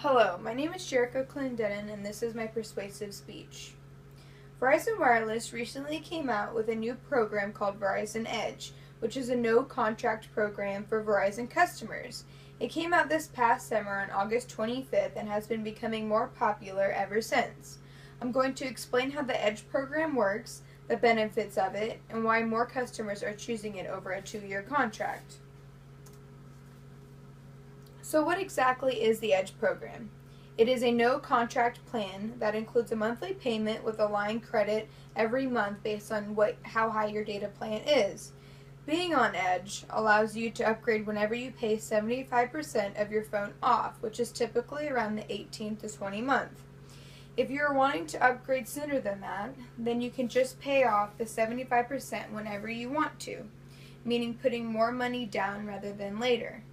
Hello, my name is Jericho Clendenin, and this is my persuasive speech. Verizon Wireless recently came out with a new program called Verizon Edge, which is a no-contract program for Verizon customers. It came out this past summer on August 25th and has been becoming more popular ever since. I'm going to explain how the Edge program works, the benefits of it, and why more customers are choosing it over a 2-year contract. So what exactly is the Edge program? It is a no-contract plan that includes a monthly payment with a line credit every month based on how high your data plan is. Being on Edge allows you to upgrade whenever you pay 75% of your phone off, which is typically around the 18th to 20th month. If you're wanting to upgrade sooner than that, then you can just pay off the 75% whenever you want to, meaning putting more money down rather than later.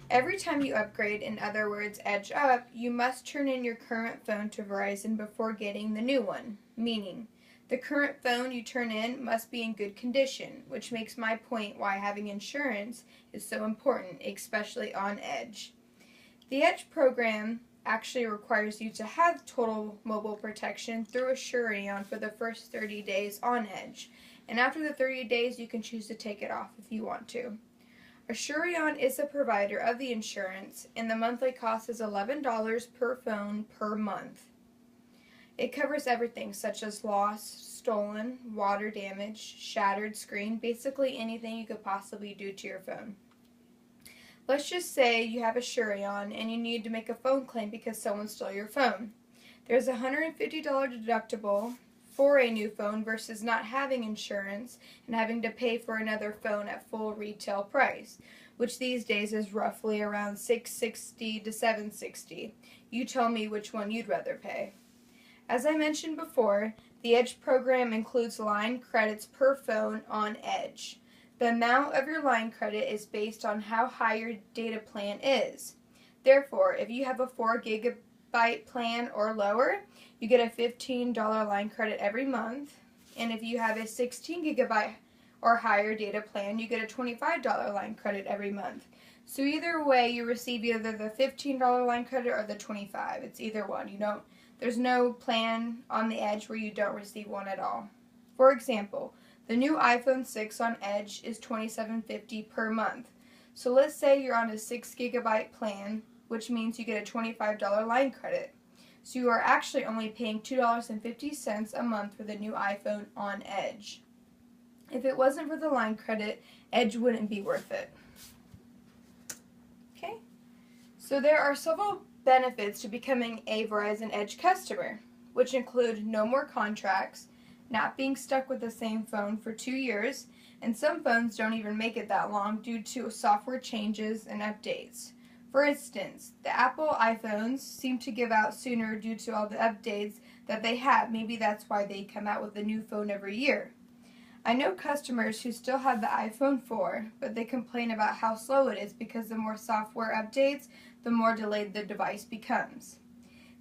Every time you upgrade, in other words, Edge up, you must turn in your current phone to Verizon before getting the new one, meaning the current phone you turn in must be in good condition, which makes my point why having insurance is so important, especially on Edge. The Edge program actually requires you to have total mobile protection through Asurion for the first 30 days on Edge, and after the 30 days you can choose to take it off if you want to. Asurion is the provider of the insurance, and the monthly cost is $11 per phone per month. It covers everything such as loss, stolen, water damage, shattered screen, basically anything you could possibly do to your phone. Let's just say you have Asurion and you need to make a phone claim because someone stole your phone. There's a $150 deductible for a new phone versus not having insurance and having to pay for another phone at full retail price, which these days is roughly around $660 to $760. You tell me which one you'd rather pay. As I mentioned before, the Edge program includes line credits per phone on Edge. The amount of your line credit is based on how high your data plan is. Therefore, if you have a 4 gigabyte plan or lower, you get a $15 line credit every month, and if you have a 16 gigabyte or higher data plan, you get a $25 line credit every month. So either way, you receive either the $15 line credit or the $25. It's either one. There's no plan on the Edge where you don't receive one at all. For example, the new iPhone 6 on Edge is $27.50 per month. So let's say you're on a 6 gigabyte plan, which means you get a $25 line credit. So you are actually only paying $2.50 a month for the new iPhone on Edge. If it wasn't for the line credit, Edge wouldn't be worth it. Okay? So there are several benefits to becoming a Verizon Edge customer, which include no more contracts, not being stuck with the same phone for 2 years, and some phones don't even make it that long due to software changes and updates. For instance, the Apple iPhones seem to give out sooner due to all the updates that they have. Maybe that's why they come out with a new phone every year. I know customers who still have the iPhone 4, but they complain about how slow it is because the more software updates, the more delayed the device becomes.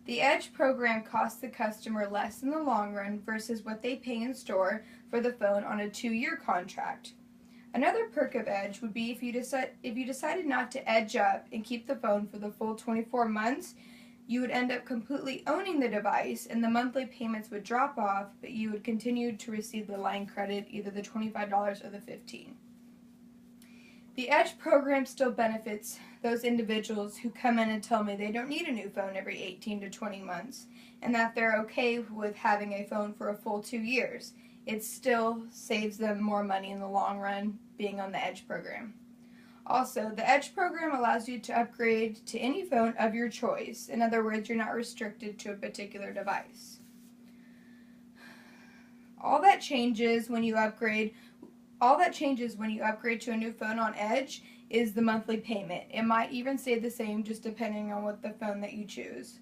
The Edge program costs the customer less in the long run versus what they pay in store for the phone on a 2-year contract. Another perk of Edge would be if you decided not to edge up and keep the phone for the full 24 months, you would end up completely owning the device and the monthly payments would drop off, but you would continue to receive the line credit, either the $25 or the $15. The Edge program still benefits those individuals who come in and tell me they don't need a new phone every 18 to 20 months and that they're okay with having a phone for a full 2 years. It still saves them more money in the long run being on the Edge program. Also, the Edge program allows you to upgrade to any phone of your choice. In other words, you're not restricted to a particular device. All that changes when you upgrade to a new phone on Edge is the monthly payment. It might even stay the same just depending on what the phone that you choose.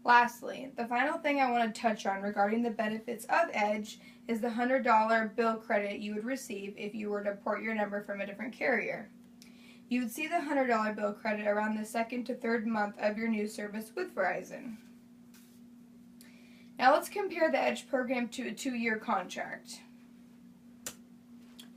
Lastly, the final thing I want to touch on regarding the benefits of Edge is the $100 bill credit you would receive if you were to port your number from a different carrier. You would see the $100 bill credit around the 2nd to 3rd month of your new service with Verizon. Now let's compare the Edge program to a 2-year contract.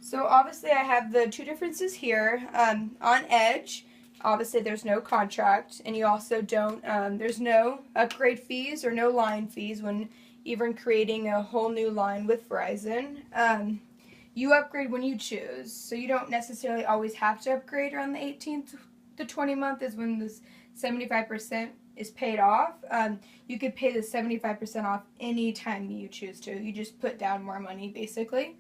So obviously I have the two differences here. On Edge, obviously there's no contract, and you also don't, there's no upgrade fees or no line fees when even creating a whole new line with Verizon. You upgrade when you choose, so you don't necessarily always have to upgrade around the 18th to 20 month is when this 75% is paid off. You could pay the 75% off anytime you choose to. You just put down more money basically.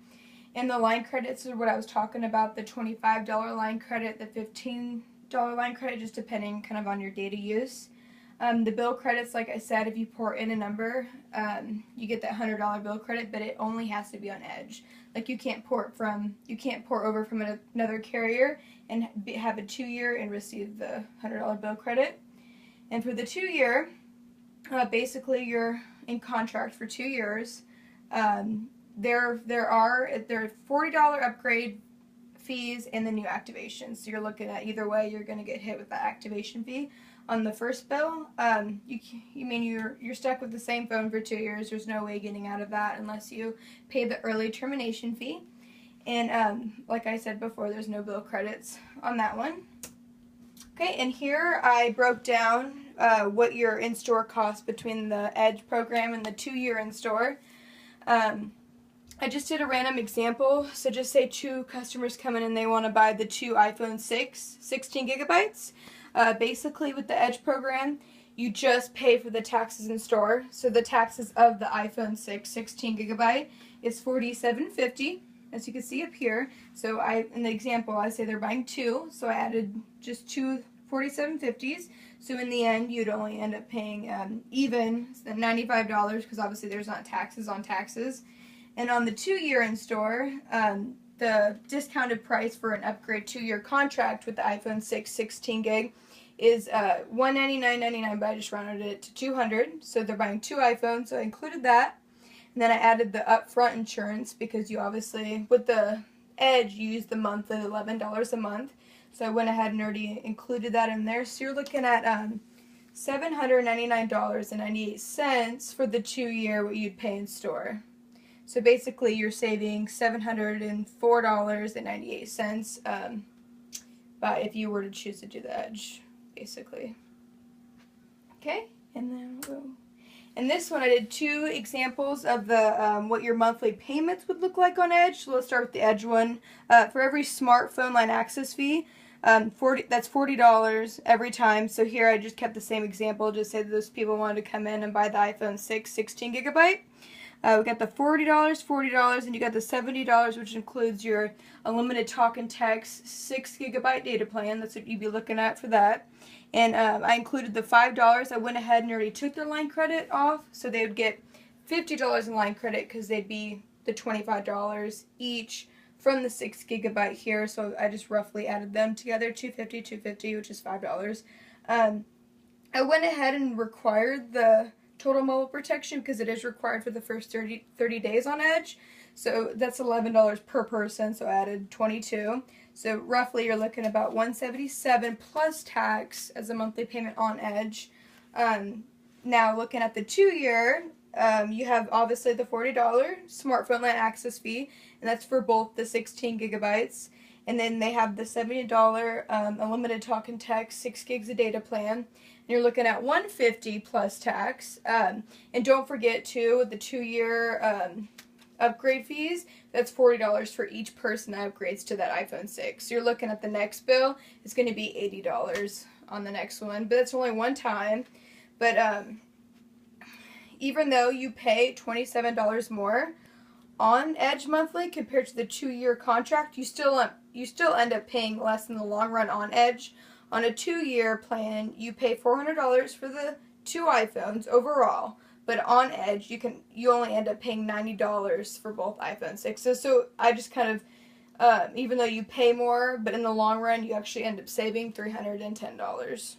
And the line credits are what I was talking about, the $25 line credit, the $15 line credit, just depending kind of on your data use. The bill credits, like I said, if you port in a number, you get that $100 bill credit, but it only has to be on Edge. Like you can't port over from another carrier and have a 2-year and receive the $100 bill credit. And for the 2-year, basically you're in contract for 2 years. There are $40 upgrade fees and the new activation. So you're looking at either way, you're going to get hit with that activation fee on the first bill. You're stuck with the same phone for 2 years. There's no way getting out of that unless you pay the early termination fee. And like I said before, there's no bill credits on that one. Okay, and here I broke down what your in-store costs between the Edge program and the 2-year in-store. I just did a random example. So just say 2 customers come in and they want to buy the 2 iPhone 6, 16 gigabytes. Basically with the Edge program, you just pay for the taxes in store. So the taxes of the iPhone 6, 16 gigabyte is $47.50, as you can see up here. So in the example, I say they're buying 2, so I added just 2 $47.50s. So in the end, you'd only end up paying even $95 because obviously there's not taxes on taxes. And on the 2-year in-store, the discounted price for an upgrade 2-year contract with the iPhone 6 16 gig is $199.99, but I just rounded it to $200. So they're buying 2 iPhones, so I included that. And then I added the upfront insurance because you obviously, with the Edge, you use the monthly $11 a month. So I went ahead and already included that in there. So you're looking at $799.98 for the 2-year what you'd pay in store. So basically you're saving $704.98 but if you were to choose to do the Edge, basically. Okay, and then we'll go. And this one I did 2 examples of the what your monthly payments would look like on Edge. So let's start with the Edge one. For every smartphone line access fee, that's $40 every time. So here I just kept the same example, just say that those people wanted to come in and buy the iPhone 6 16 gigabyte. We got the $40, and you got the $70, which includes your unlimited talk and text 6 gigabyte data plan. That's what you'd be looking at for that. And I included the $5. I went ahead and already took their line credit off, so they would get $50 in line credit because they'd be the $25 each from the 6 gigabyte here. So I just roughly added them together, $250, which is $5. I went ahead and required the total mobile protection because it is required for the first 30 days on Edge. So that's $11 per person, so I added 22. So roughly you're looking about $177 plus tax as a monthly payment on Edge. Now looking at the 2-year, you have obviously the $40 smartphone line access fee, and that's for both the 16 gigabytes. And then they have the $70 unlimited talk and text 6 gigs of data plan. You're looking at $150 plus tax. And don't forget too, the 2-year upgrade fees, that's $40 for each person that upgrades to that iPhone 6. So you're looking at the next bill, it's going to be $80 on the next one, but it's only one time. But even though you pay $27 more on Edge monthly compared to the 2-year contract, you still end up paying less in the long run on Edge. On a 2-year plan, you pay $400 for the 2 iPhones overall, but on Edge, you only end up paying $90 for both iPhone 6s. So I just kind of, even though you pay more, but in the long run, you actually end up saving $310.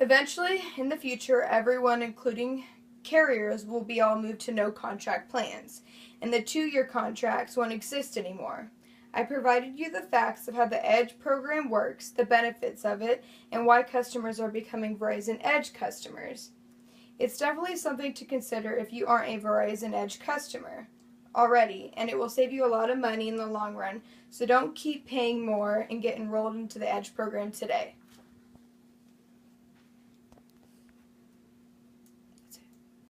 Eventually, in the future, everyone, including carriers, will be all moved to no contract plans, and the 2-year contracts won't exist anymore. I provided you the facts of how the Edge program works, the benefits of it, and why customers are becoming Verizon Edge customers. It's definitely something to consider if you aren't a Verizon Edge customer. already, and it will save you a lot of money in the long run. So don't keep paying more and get enrolled into the EDGE program today.